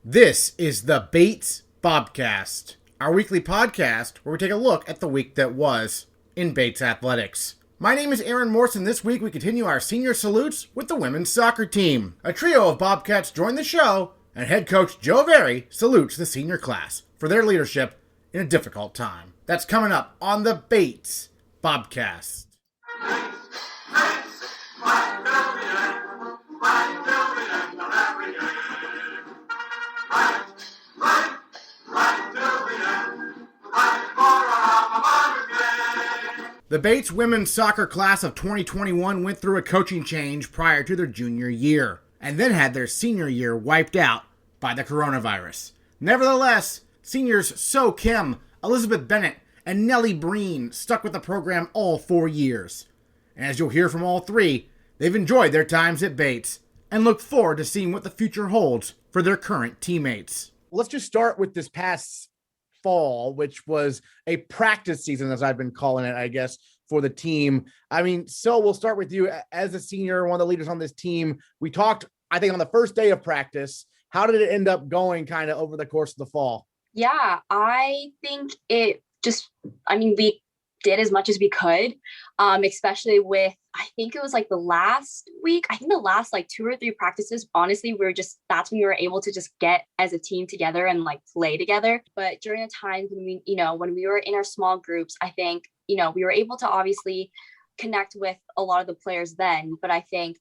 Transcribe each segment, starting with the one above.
This is the Bates Bobcast, our weekly podcast where we take a look at the week that was in Bates athletics. My name is Aaron Morse, and this week we continue our senior salutes with the women's soccer team. A trio of Bobcats join the show, and head coach Joe Vari salutes the senior class for their leadership in a difficult time. That's coming up on the Bates Bobcast. The Bates women's soccer class of 2021 went through a coaching change prior to their junior year, and then had their senior year wiped out by the coronavirus. Nevertheless, seniors So Kim, Elizabeth Bennett, and Nellie Breen stuck with the program all 4 years. And as you'll hear from all three, they've enjoyed their times at Bates and look forward to seeing what the future holds for their current teammates. Let's just start with this past fall, which was a practice season, as I've been calling it, I guess, for the team. I mean, so we'll start with you as a senior, one of the leaders on this team. We talked, I think, on the first day of practice. How did it end up going kind of over the course of the fall? Yeah, I think we did as much as we could, especially with, I think it was like the last week, I think the last like 2 or 3 practices, honestly, that's when we were able to just get as a team together and like play together. But during the times when we were in our small groups, I think, we were able to obviously connect with a lot of the players then, but I think,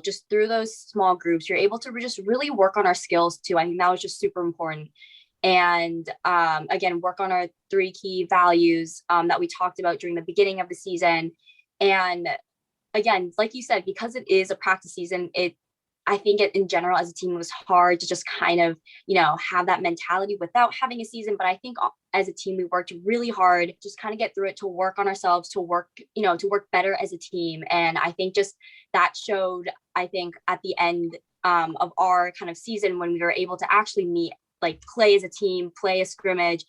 just through those small groups, you're able to just really work on our skills too. I think that was just super important. And again, work on our 3 key values that we talked about during the beginning of the season. And again, like you said, because it is a practice season, I think in general as a team, it was hard to just kind of, have that mentality without having a season. But I think as a team, we worked really hard, just kind of get through it, to work on ourselves, to work better as a team. And I think just that showed, I think at the end of our kind of season, when we were able to actually meet, like play as a team, play a scrimmage.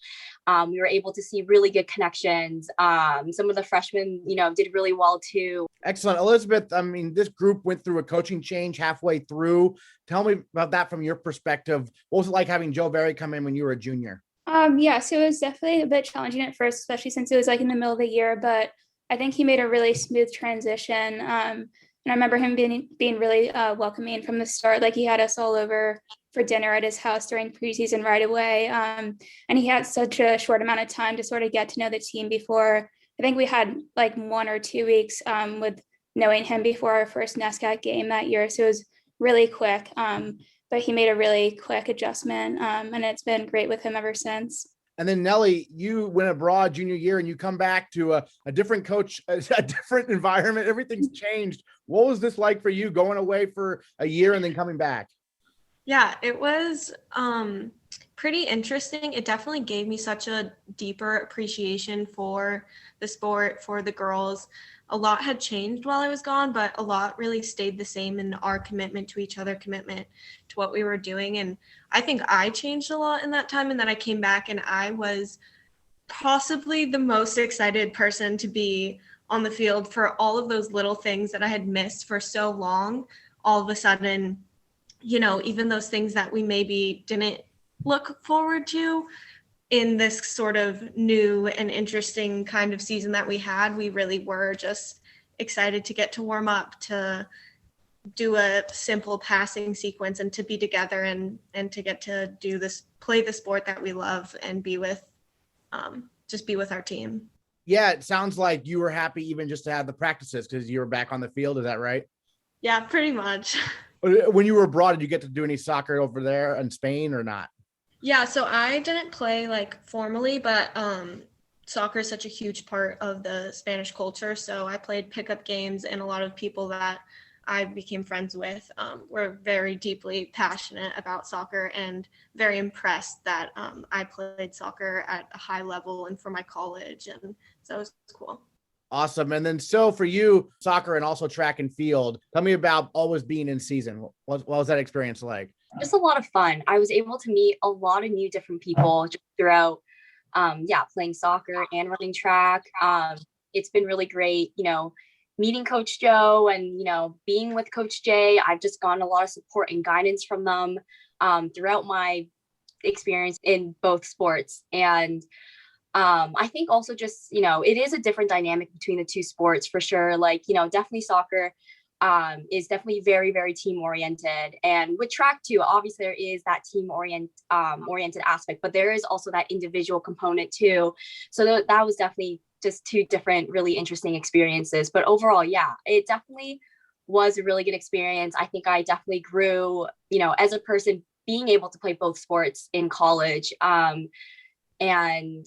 We were able to see really good connections. Some of the freshmen, did really well too. Excellent. Elizabeth, I mean, this group went through a coaching change halfway through. Tell me about that from your perspective. What was it like having Joe Vari come in when you were a junior? So it was definitely a bit challenging at first, especially since it was like in the middle of the year, but I think he made a really smooth transition. And I remember him being really welcoming from the start. Like he had us all over for dinner at his house during preseason right away. And he had such a short amount of time to sort of get to know the team before. I think we had like 1 or 2 weeks with knowing him before our first NESCAC game that year. So it was really quick. But he made a really quick adjustment. And it's been great with him ever since. And then Nellie, you went abroad junior year and you come back to a different coach, a different environment. Everything's changed. What was this like for you going away for a year and then coming back? Yeah, it was pretty interesting. It definitely gave me such a deeper appreciation for the sport, for the girls. A lot had changed while I was gone, but a lot really stayed the same in our commitment to each other, commitment to what we were doing. And I think I changed a lot in that time. And then I came back and I was possibly the most excited person to be on the field for all of those little things that I had missed for so long. All of a sudden, even those things that we maybe didn't look forward to in this sort of new and interesting kind of season that we had, we really were just excited to get to warm up, to do a simple passing sequence and to be together and to get to do this, play the sport that we love and be with our team. Yeah, it sounds like you were happy even just to have the practices because you were back on the field. Is that right? Yeah, pretty much. When you were abroad, did you get to do any soccer over there in Spain or not? Yeah, so I didn't play like formally, but soccer is such a huge part of the Spanish culture. So I played pickup games, and a lot of people that I became friends with were very deeply passionate about soccer and very impressed that I played soccer at a high level and for my college. And so it was cool. Awesome. And then so for you, soccer and also track and field, tell me about always being in season. What was that experience like? Just a lot of fun. I was able to meet a lot of new different people just throughout, playing soccer and running track. It's been really great, meeting Coach Joe and, being with Coach Jay. I've just gotten a lot of support and guidance from them. throughout my experience in both sports. And I think also just, it is a different dynamic between the two sports for sure. Like, definitely soccer is definitely very, very team oriented. And with track too, obviously there is that team oriented aspect, but there is also that individual component too. So that was definitely just two different, really interesting experiences. But overall, yeah, it definitely was a really good experience. I think I definitely grew, as a person, being able to play both sports in college. And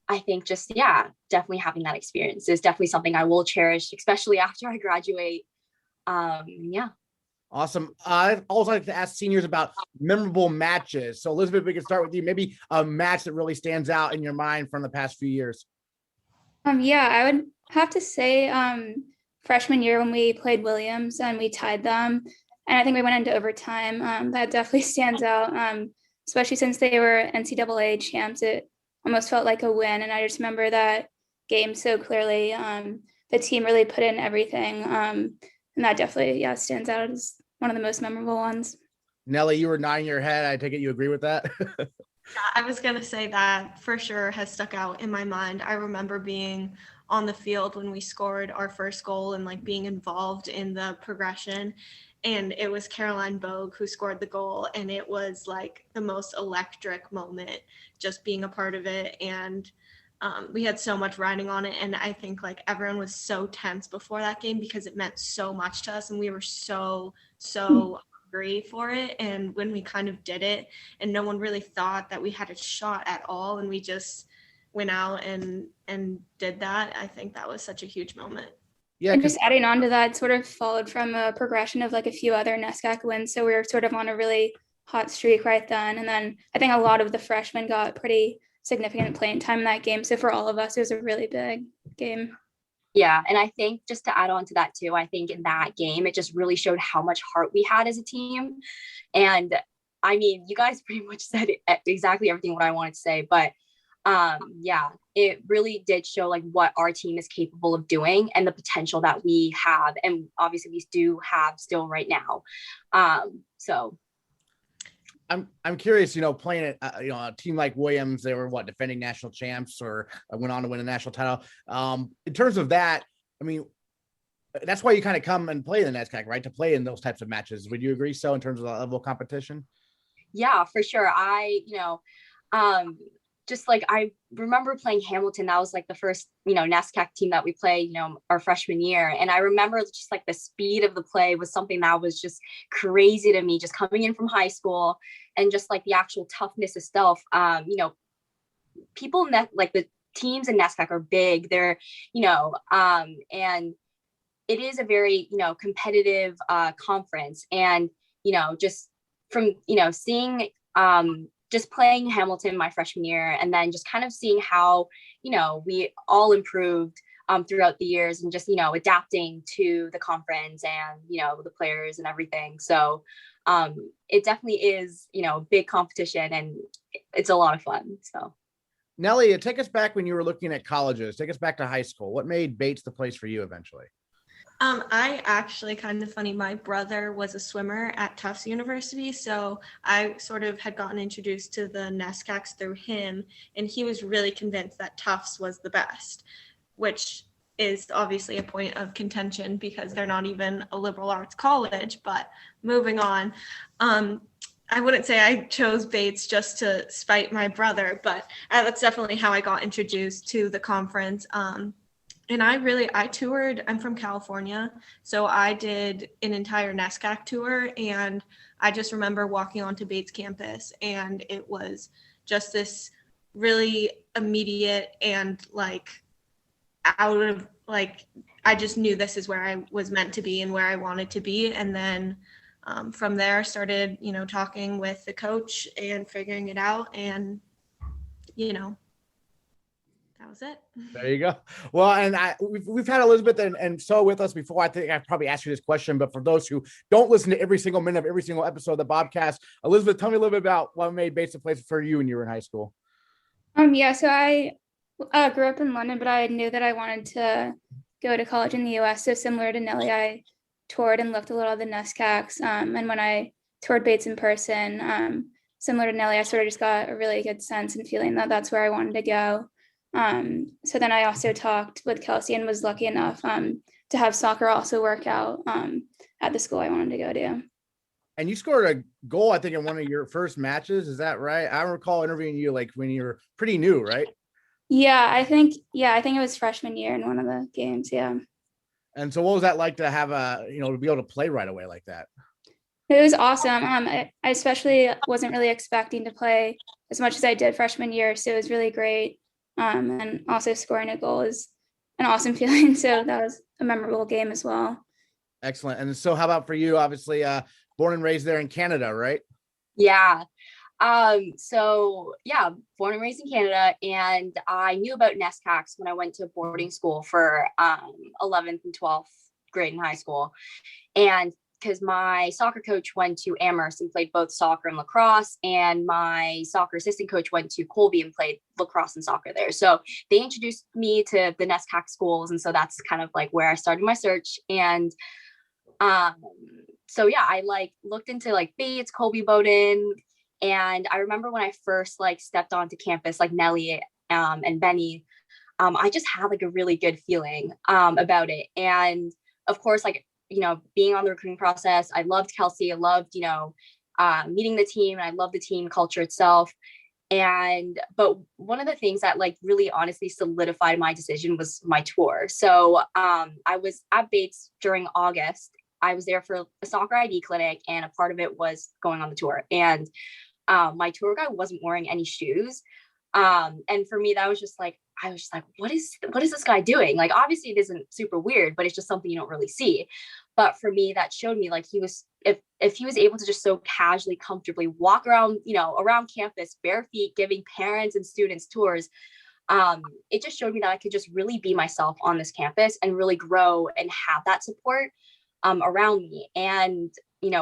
I think just, yeah, definitely having that experience is definitely something I will cherish, especially after I graduate. Yeah. Awesome. I'd also like to ask seniors about memorable matches. So Elizabeth, we can start with you. Maybe a match that really stands out in your mind from the past few years. Yeah, I would have to say freshman year when we played Williams and we tied them. And I think we went into overtime. That definitely stands out, especially since they were NCAA champs. It almost felt like a win. And I just remember that game so clearly. The team really put in everything. And that definitely, yeah, stands out as one of the most memorable ones. Nellie, you were nodding your head. I take it you agree with that? I was going to say that for sure has stuck out in my mind. I remember being on the field when we scored our first goal and like being involved in the progression. And it was Caroline Bogue who scored the goal. And it was like the most electric moment, just being a part of it. And we had so much riding on it. And I think like everyone was so tense before that game because it meant so much to us. And we were so hungry for it. And when we kind of did it and no one really thought that we had a shot at all, and we just went out and did that, I think that was such a huge moment. Yeah. And just adding on to that, sort of followed from a progression of like a few other NESCAC wins. So we were sort of on a really hot streak right then. And then I think a lot of the freshmen got pretty significant playing time in that game. So for all of us, it was a really big game. Yeah. And I think just to add on to that too, I think in that game, it just really showed how much heart we had as a team. And I mean, you guys pretty much said exactly everything what I wanted to say, but yeah, it really did show like what our team is capable of doing and the potential that we have. And obviously we do have still right now. So I'm curious, playing at a team like Williams, they were defending national champs or went on to win a national title. In terms of that, I mean, that's why you kind of come and play in the NESCAC, right? To play in those types of matches. Would you agree so in terms of the level of competition? Yeah, for sure. Just like I remember playing Hamilton. That was like the first, NESCAC team that we played, our freshman year. And I remember just like the speed of the play was something that was just crazy to me, just coming in from high school, and just like the actual toughness of stuff. People like the teams in NESCAC are big. They're, and it is a very, competitive conference. And, just from, seeing, just playing Hamilton my freshman year, and then just kind of seeing how, we all improved throughout the years, and just, adapting to the conference and, the players and everything. So it definitely is, big competition, and it's a lot of fun. So Nellie, take us back when you were looking at colleges. Take us back to high school. What made Bates the place for you eventually? I actually, kind of funny, my brother was a swimmer at Tufts University, so I sort of had gotten introduced to the NESCACs through him, and he was really convinced that Tufts was the best, which is obviously a point of contention because they're not even a liberal arts college. But moving on, I wouldn't say I chose Bates just to spite my brother, but that's definitely how I got introduced to the conference. And I toured, I'm from California, so I did an entire NESCAC tour, and I just remember walking onto Bates campus, and it was just this really immediate and like out of like, I just knew this is where I was meant to be and where I wanted to be. And then from there I started, talking with the coach and figuring it out, and, that was it. There you go. Well, and we've had Elizabeth and so with us before. I think I've probably asked you this question, but for those who don't listen to every single minute of every single episode of the Bobcast, Elizabeth, tell me a little bit about what made Bates a place for you when you were in high school. Yeah, so I grew up in London, but I knew that I wanted to go to college in the US. So similar to Nellie, I toured and looked a little at the NESCACs. And when I toured Bates in person. Similar to Nellie, I sort of just got a really good sense and feeling that that's where I wanted to go. So then I also talked with Kelsey and was lucky enough to have soccer also work out at the school I wanted to go to. And you scored a goal, I think, in one of your first matches. Is that right? I recall interviewing you like when you were pretty new, right? Yeah, I think it was freshman year in one of the games. Yeah. And so what was that like to have to be able to play right away like that? It was awesome. I especially wasn't really expecting to play as much as I did freshman year. So it was really great. And also scoring a goal is an awesome feeling. So that was a memorable game as well. Excellent. And so how about for you? Obviously, born and raised there in Canada, right? Yeah. Born and raised in Canada, and I knew about NESCACs when I went to boarding school for 11th and 12th grade in high school. And because my soccer coach went to Amherst and played both soccer and lacrosse, and my soccer assistant coach went to Colby and played lacrosse and soccer there. So they introduced me to the NESCAC schools. And so that's kind of like where I started my search. And I looked into like Bates, Colby, Bowdoin. And I remember when I first like stepped onto campus, like Nellie and Benny, I just had like a really good feeling about it. And of course, being on the recruiting process, I loved Kelsey. I loved, meeting the team, and I loved the team culture itself. But one of the things that like really honestly solidified my decision was my tour. So I was at Bates during August. I was there for a soccer ID clinic, and a part of it was going on the tour. And my tour guide wasn't wearing any shoes. And for me, that was just like, I was just like, what is this guy doing? Like, obviously it isn't super weird, but it's just something you don't really see. But for me, that showed me like if he was able to just so casually, comfortably walk around, around campus, bare feet, giving parents and students tours, it just showed me that I could just really be myself on this campus and really grow and have that support around me. And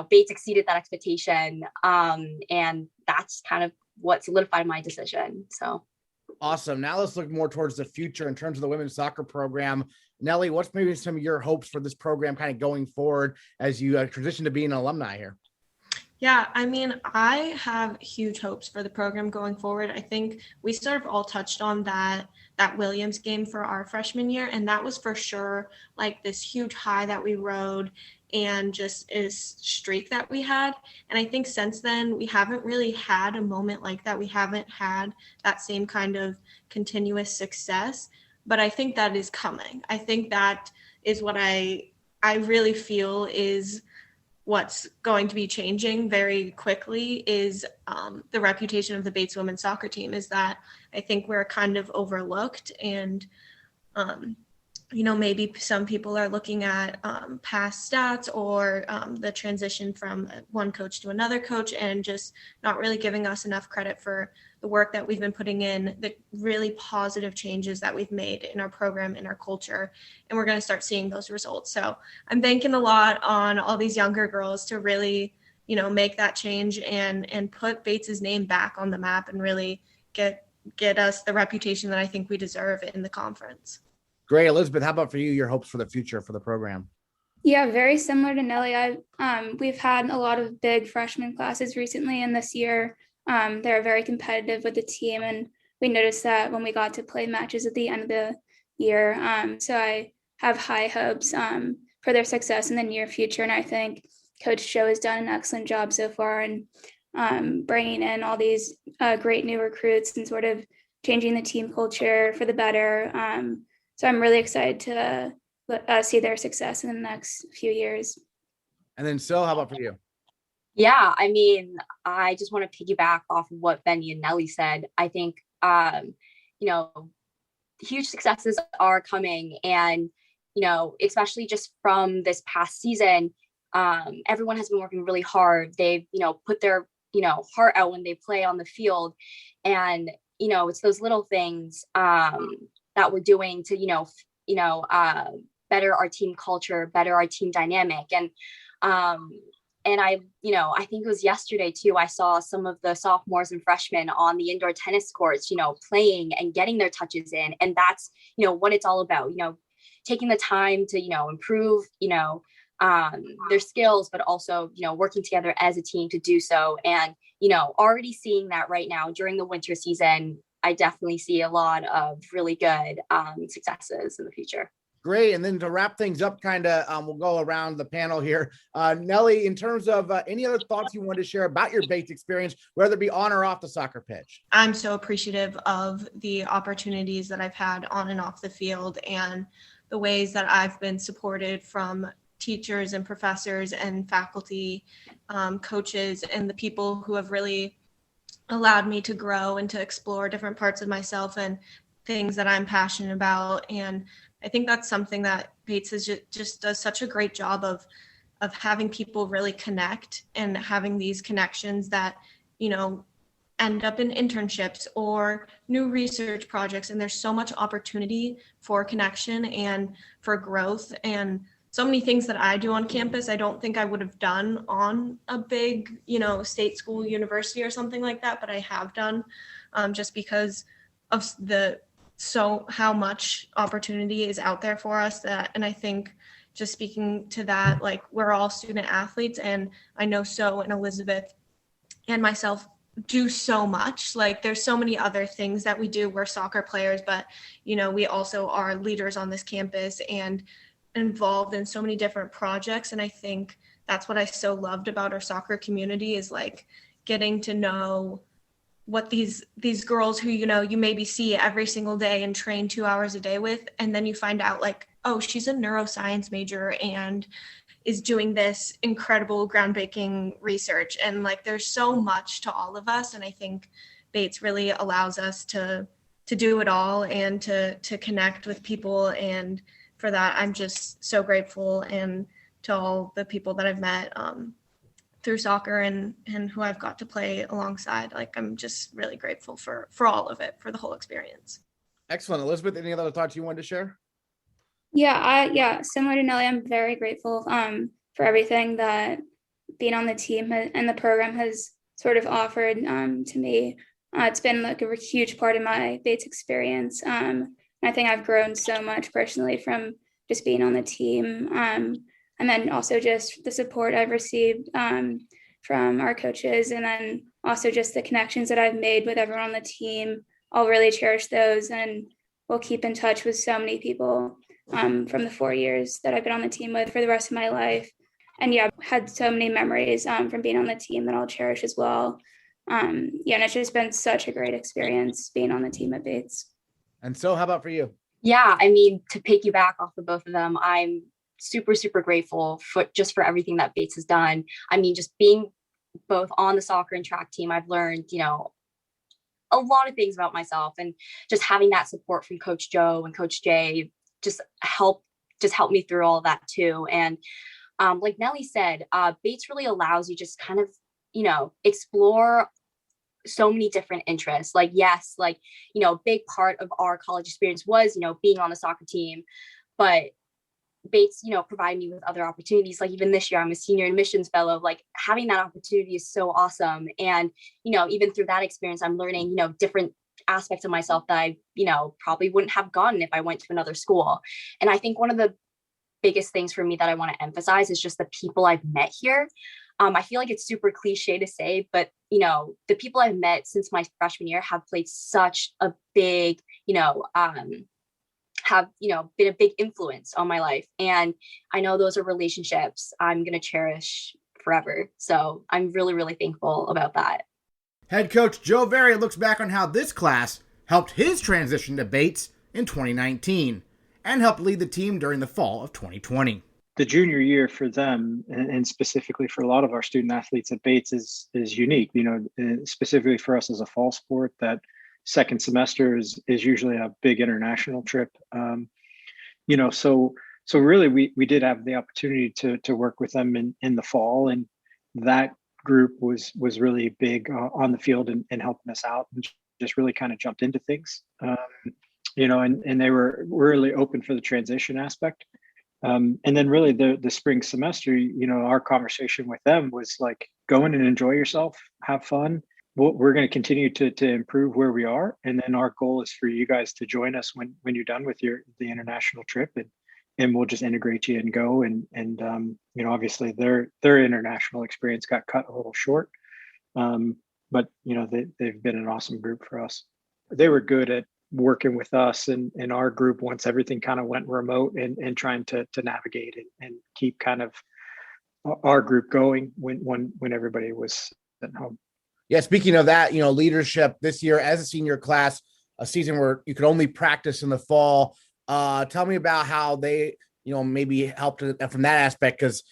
Bates exceeded that expectation. And that's kind of what solidified my decision. So. Awesome. Now let's look more towards the future in terms of the women's soccer program. Nellie, what's maybe some of your hopes for this program kind of going forward as you transition to being an alumni here? Yeah, I mean, I have huge hopes for the program going forward. I think we sort of all touched on that Williams game for our freshman year, and that was for sure like this huge high that we rode and just this streak that we had. And I think since then, we haven't really had a moment like that. We haven't had that same kind of continuous success, but I think that is coming. I think that is what I really feel is what's going to be changing very quickly is the reputation of the Bates women's soccer team. Is that I think we're kind of overlooked, and maybe some people are looking at past stats or the transition from one coach to another coach and just not really giving us enough credit for the work that we've been putting in, the really positive changes that we've made in our program, in our culture, and we're going to start seeing those results. So I'm banking a lot on all these younger girls to really, make that change and put Bates's name back on the map and really get us the reputation that I think we deserve in the conference. Great. Elizabeth, how about for you, your hopes for the future for the program? Yeah, very similar to Nellie. We've had a lot of big freshman classes recently, and this year they're very competitive with the team, and we noticed that when we got to play matches at the end of the year. So I have high hopes for their success in the near future, and I think Coach Joe has done an excellent job so far in bringing in all these great new recruits and sort of changing the team culture for the better. So I'm really excited to see their success in the next few years. And then Sil, how about for you? Yeah, I mean, I just want to piggyback off of what Benny and Nellie said. I think, huge successes are coming, and, especially just from this past season, everyone has been working really hard. They've, put their, heart out when they play on the field, and, it's those little things that we're doing to, better our team culture, better our team dynamic. And I think it was yesterday too, I saw some of the sophomores and freshmen on the indoor tennis courts, playing and getting their touches in. And that's, what it's all about, taking the time to, improve, their skills, but also, working together as a team to do so. And, already seeing that right now during the winter season, I definitely see a lot of really good successes in the future. Great. And then to wrap things up, we'll go around the panel here. Nellie, in terms of any other thoughts you wanted to share about your Bates experience, whether it be on or off the soccer pitch? I'm so appreciative of the opportunities that I've had on and off the field and the ways that I've been supported from teachers and professors and faculty, coaches, and the people who have really allowed me to grow and to explore different parts of myself and things that I'm passionate about. And I think that's something that Bates is just does such a great job of having people really connect and having these connections that, end up in internships or new research projects. And there's so much opportunity for connection and for growth, and so many things that I do on campus I don't think I would have done on a big, state school, university or something like that, but I have done just because of how much opportunity is out there for us. And I think just speaking to that, like, we're all student athletes, and I know and Elizabeth and myself do so much. Like, there's so many other things that we do. We're soccer players, but we also are leaders on this campus and involved in so many different projects. And I think that's what I so loved about our soccer community, is like getting to know what these girls who you maybe see every single day and train 2 hours a day with, and then you find out, like, oh, she's a neuroscience major and is doing this incredible groundbreaking research. And like, there's so much to all of us, and I think Bates really allows us to do it all and to connect with people. And for that, I'm just so grateful, and to all the people that I've met through soccer and who I've got to play alongside. Like, I'm just really grateful for all of it, for the whole experience. Excellent. Elizabeth, any other thoughts you wanted to share? Yeah, similar to Nellie, I'm very grateful for everything that being on the team and the program has sort of offered to me. It's been like a huge part of my Bates experience. I think I've grown so much personally from just being on the team. And then also just the support I've received from our coaches, and then also just the connections that I've made with everyone on the team. I'll really cherish those, and we'll keep in touch with so many people from the 4 years that I've been on the team with for the rest of my life. And yeah, I've had so many memories from being on the team that I'll cherish as well. And it's just been such a great experience being on the team at Bates. And so how about for you? Yeah, I mean, to piggyback off of both of them, I'm super, super grateful for everything that Bates has done. I mean, just being both on the soccer and track team, I've learned, a lot of things about myself, and just having that support from Coach Joe and Coach Jay just helped me through all of that too. And like Nellie said, Bates really allows you just kind of, explore so many different interests. Like, yes, like, a big part of our college experience was, being on the soccer team, but Bates, provided me with other opportunities. Like, even this year, I'm a senior admissions fellow. Like, having that opportunity is so awesome. And, even through that experience, I'm learning, different aspects of myself that I, probably wouldn't have gotten if I went to another school. And I think one of the biggest things for me that I want to emphasize is just the people I've met here. I feel like it's super cliche to say, but, the people I've met since my freshman year have played such a big, have, been a big influence on my life. And I know those are relationships I'm going to cherish forever. So I'm really, really thankful about that. Head coach Joe Vari looks back on how this class helped his transition to Bates in 2019 and helped lead the team during the fall of 2020. The junior year for them, and specifically for a lot of our student athletes at Bates, is unique. Specifically for us as a fall sport, that second semester is usually a big international trip. So really we did have the opportunity to work with them in the fall, and that group was really big on the field and helping us out, and just really kind of jumped into things. And they were really open for the transition aspect. And then really the spring semester, our conversation with them was like, go in and enjoy yourself, have fun. We're going to continue to improve where we are. And then our goal is for you guys to join us when you're done with the international trip and we'll just integrate you and go. And obviously their international experience got cut a little short. But they've been an awesome group for us. They were good at working with us and our group once everything kind of went remote, and trying to navigate and keep kind of our group going when everybody was at home. Yeah, speaking of that, leadership this year as a senior class, a season where you could only practice in the fall. Tell me about how they, maybe helped from that aspect, because,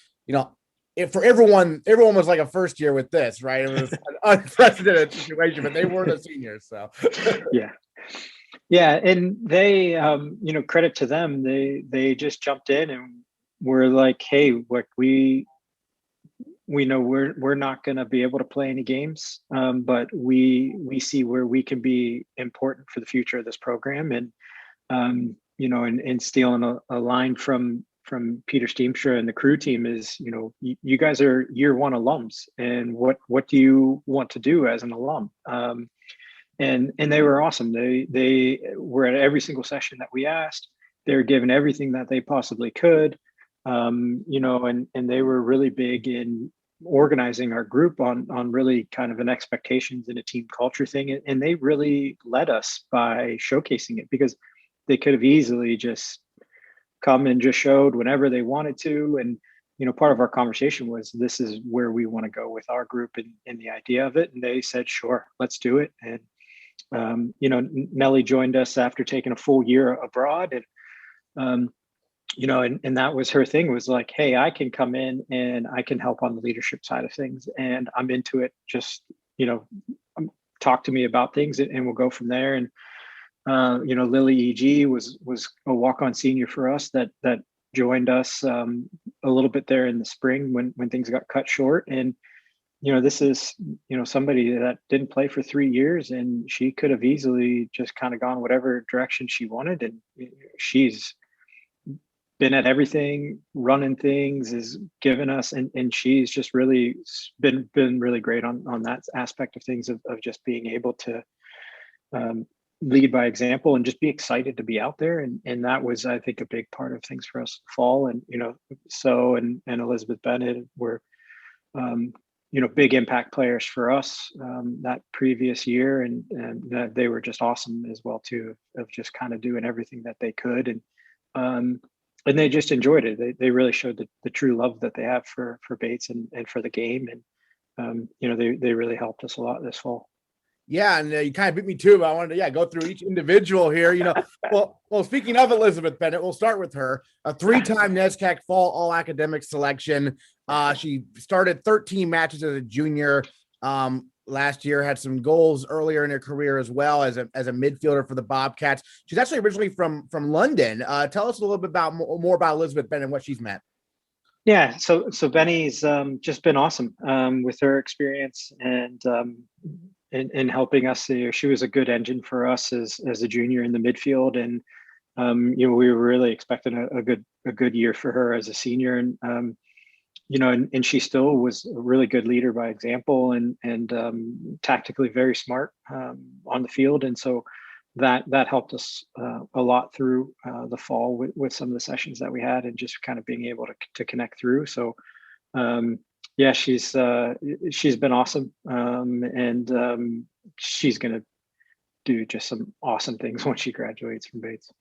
for everyone was like a first year with this, right? It was an unprecedented situation, but they were the seniors, so. Yeah, and they, credit to them, they just jumped in and were like, hey, what we know we're not going to be able to play any games, but we see where we can be important for the future of this program. And and stealing a line from Peter Steemstra and the crew team is, you guys are year one alums, and what do you want to do as an alum? And they were awesome. They were at every single session that we asked. They were given everything that they possibly could, and they were really big in organizing our group on really kind of an expectations and a team culture thing. And they really led us by showcasing it, because they could have easily just come and just showed whenever they wanted to. And, part of our conversation was, this is where we want to go with our group and the idea of it. And they said, sure, let's do it. And, Nellie joined us after taking a full year abroad. And, and that was her thing, was like, hey, I can come in and I can help on the leadership side of things. And I'm into it. Just, talk to me about things and we'll go from there. And, Lily E.G. was a walk-on senior for us that joined us a little bit there in the spring when things got cut short. And, this is, somebody that didn't play for 3 years, and she could have easily just kind of gone whatever direction she wanted. And she's been at everything, running things, is giving us, and she's just really been really great on that aspect of things, of just being able to lead by example and just be excited to be out there. And that was, I think, a big part of things for us fall. And, and Elizabeth Bennett were, big impact players for us that previous year. And they were just awesome as well, too, of just kind of doing everything that they could. And they just enjoyed it. They really showed the true love that they have for Bates and for the game. And, they really helped us a lot this fall. Yeah, and you kind of beat me too, but I wanted to go through each individual here. Well, speaking of Elizabeth Bennett, we'll start with her. A 3-time NESCAC Fall All Academic selection. She started 13 matches as a junior last year. Had some goals earlier in her career as well as a midfielder for the Bobcats. She's actually originally from London. Tell us a little bit more about Elizabeth Bennett and what she's meant. Yeah, so Benny's just been awesome with her experience and helping us. She was a good engine for us as a junior in the midfield, and we were really expecting a good year for her as a senior. And and she still was a really good leader by example, and tactically very smart on the field. And so that helped us a lot through the fall with some of the sessions that we had, and just kind of being able to connect through. So yeah, she's been awesome, and she's gonna do just some awesome things when she graduates from Bates.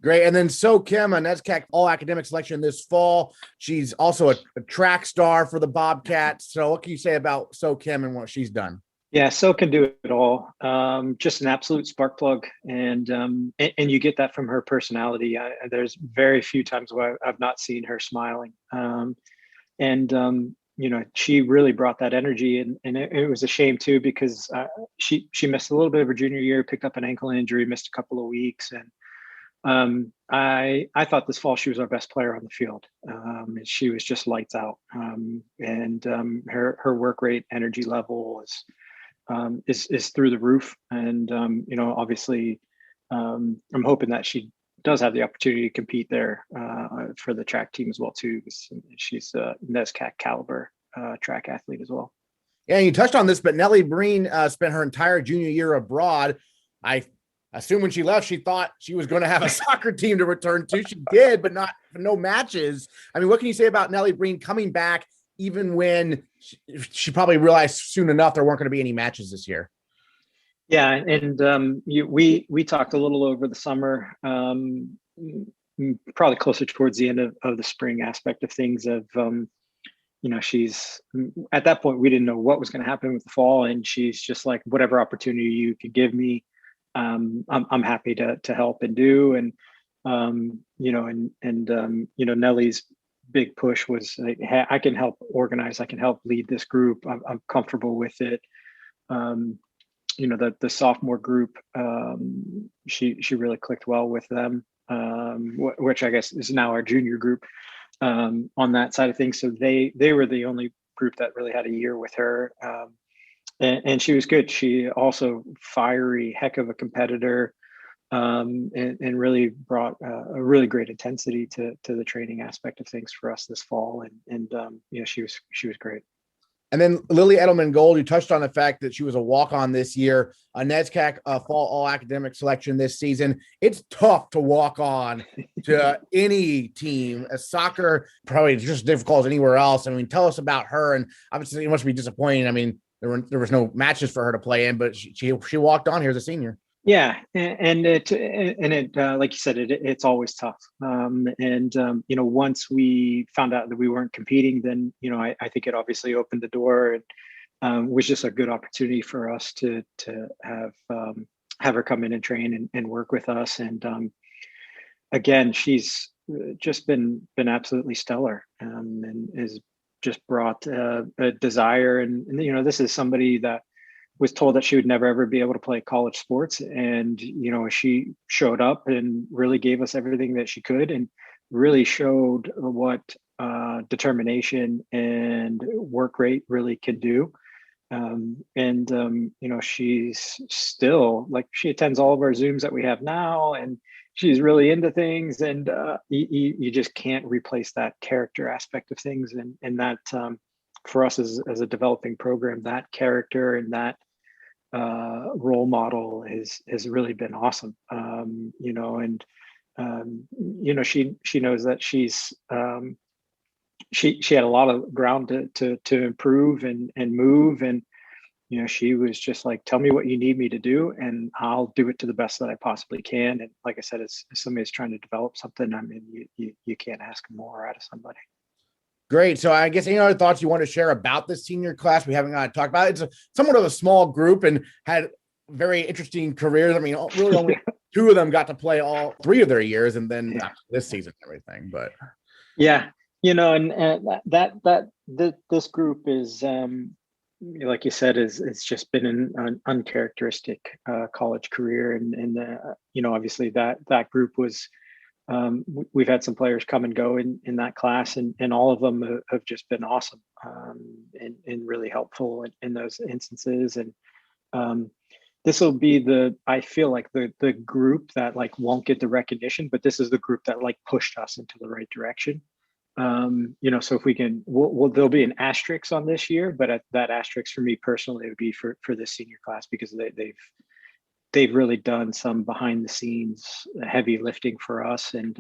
Great. And then So Kim, a NESCAC All Academic selection this fall. She's also a track star for the Bobcats. So what can you say about So Kim and what she's done? Yeah, So can do it all. Just an absolute spark plug, and you get that from her personality. There's very few times where I've not seen her smiling, she really brought that energy, and it was a shame too, because she missed a little bit of her junior year, picked up an ankle injury, missed a couple of weeks, and I thought this fall she was our best player on the field. She was just lights out, and her work rate, energy level is through the roof. And obviously, I'm hoping that she does have the opportunity to compete there for the track team as well too. She's a NESCAC caliber track athlete as well. Yeah, you touched on this, but Nellie Breen spent her entire junior year abroad. I assume when she left, she thought she was going to have a soccer team to return to. She did, but no matches. I mean, what can you say about Nellie Breen coming back, even when she probably realized soon enough there weren't going to be any matches this year? Yeah, and we talked a little over the summer, probably closer towards the end of the spring aspect of things. She's at that point we didn't know what was going to happen with the fall, and she's just like, whatever opportunity you could give me, I'm happy to help and do. And Nellie's big push was like, hey, I can help organize, I can help lead this group. I'm comfortable with it. The sophomore group, she really clicked well with them, which I guess is now our junior group, on that side of things. So they were the only group that really had a year with her, and she was good. She also fiery, heck of a competitor, and really brought a really great intensity to the training aspect of things for us this fall. And she was great. And then Lily Edelman-Gold, you touched on the fact that she was a walk-on this year, a NESCAC fall all-academic selection this season. It's tough to walk on to any team. Soccer probably just as difficult as anywhere else. I mean, tell us about her. And obviously it must be disappointing. I mean, there was no matches for her to play in, but she walked on here as a senior. Yeah, and it like you said, it's always tough. Once we found out that we weren't competing, then I think it obviously opened the door, and was just a good opportunity for us to have her come in and train and work with us. And again, she's just been absolutely stellar, and has just brought a desire. And this is somebody that was told that she would never ever be able to play college sports, and she showed up and really gave us everything that she could, and really showed what determination and work rate really can do. She's still, like, she attends all of our Zooms that we have now, and she's really into things, and you just can't replace that character aspect of things, and that for us as a developing program, that character and that role model has really been awesome. She knows that she had a lot of ground to improve and move, and she was just like, tell me what you need me to do, and I'll do it to the best that I possibly can. And like I said, as somebody's trying to develop something, I mean, you can't ask more out of somebody. Great. So I guess any other thoughts you want to share about this senior class we haven't talked about? It's somewhat of a small group and had very interesting careers. I mean, really only two of them got to play all three of their years, and then this season and everything. But yeah, this group is, like you said, it's just been an uncharacteristic college career, and obviously that group was. We've had some players come and go in that class, and all of them have just been awesome, and really helpful in those instances. And this will be I feel like the group that like won't get the recognition, but this is the group that like pushed us into the right direction. So if we can, there'll be an asterisk on this year, but that asterisk for me personally would be for this senior class, because they've really done some behind the scenes heavy lifting for us. And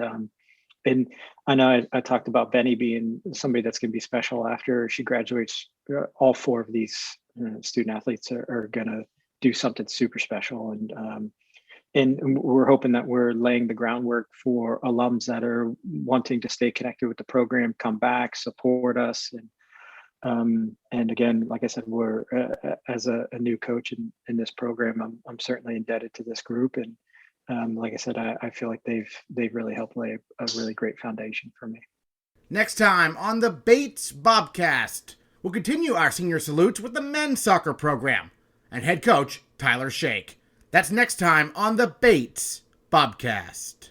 I know I talked about Benny being somebody that's going to be special after she graduates. All four of these student athletes are going to do something super special. And we're hoping that we're laying the groundwork for alums that are wanting to stay connected with the program, come back, support us. And again, like I said, we're as a new coach in this program, I'm certainly indebted to this group. And like I said, I feel like they've really helped lay a really great foundation for me. Next time on the Bates Bobcast, we'll continue our senior salutes with the men's soccer program and head coach Tyler Shake. That's next time on the Bates Bobcast.